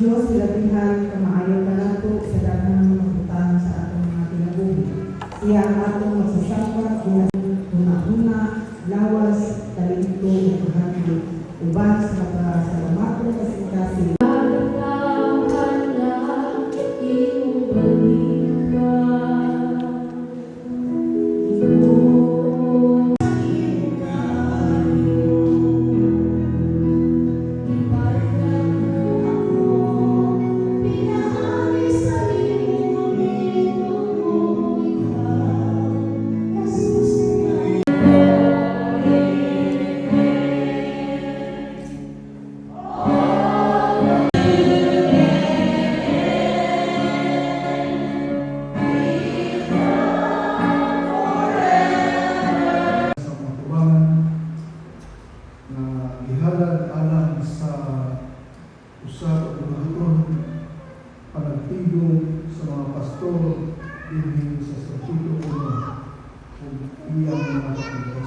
Diyos, silapihan, kamaayon ka nato sa daghang mga butang sa atong mga kinabuhi. Siya ang atong magsasyapat, una-una, lawas, talento, ug kahadlok, uban sa salamatong kasing-kasing. Panagtigong sa mga pastor din sa Santo Uno kung iyang mga kapatid.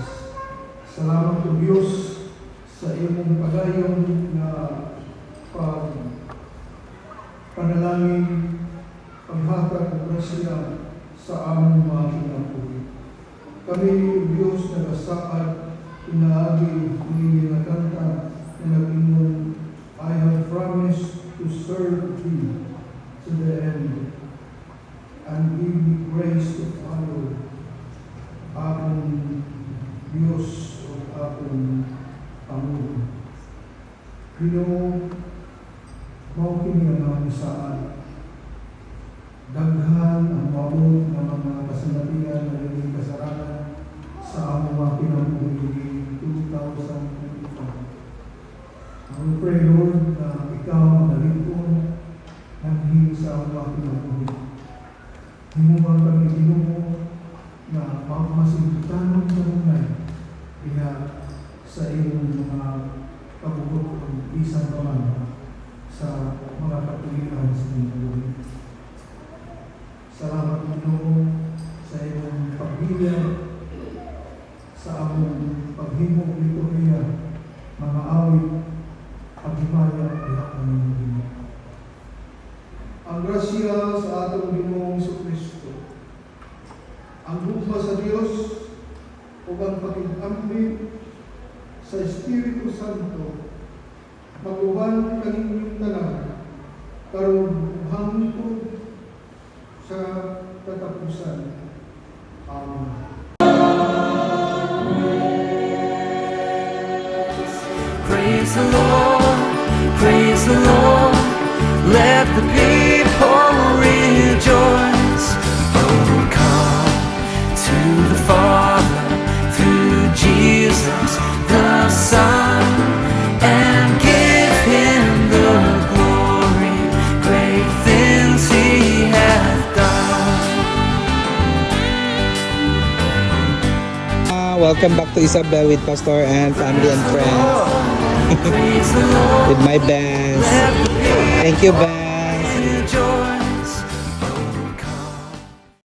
Salamat po Diyos sa iyong pagayon na panalangin, paghatag ng grasya sa among mga kinabuhi. Kami Diyos nagasaad, inaagi ni nga kanta na nag-ingon, I have promised to serve Thee to the end, and give me grace to follow akong Diyos o akong Panginoon. Ginoo, mao kini ang among saan. Daghan ang mabuot na mga kasinatian na naging kasaranan sa among mga kinabuhi 2025. I pray, Lord, na ikaw ang nalipon ang sa mga kinabuhi. Himuman kami Ginoo na masintanon sa unay kaya sa iyong mga kabugot o isang paman sa mga katulian sa kinabuhi. Salamat Ginoo sa iyong pagbilya sa among paghimo nito niya mga awit paghimaya at ng Ginoo. Ang grasya sa atong Ginoong Kristo, ang hugma sa Dios o ang pag-ambit sa Espiritu Santo, mag-uban kaninyong tanan, karon hangtod sa katapusan. Amen. Praise the Lord, praise the Lord, let the people rejoice. Oh, come to the Father through Jesus the Son, and give Him the glory, great things He hath done. Welcome back to Isabel with Pastor and family and friends. Praise the Lord, With my bands. let the people Thank you, bands. rejoice.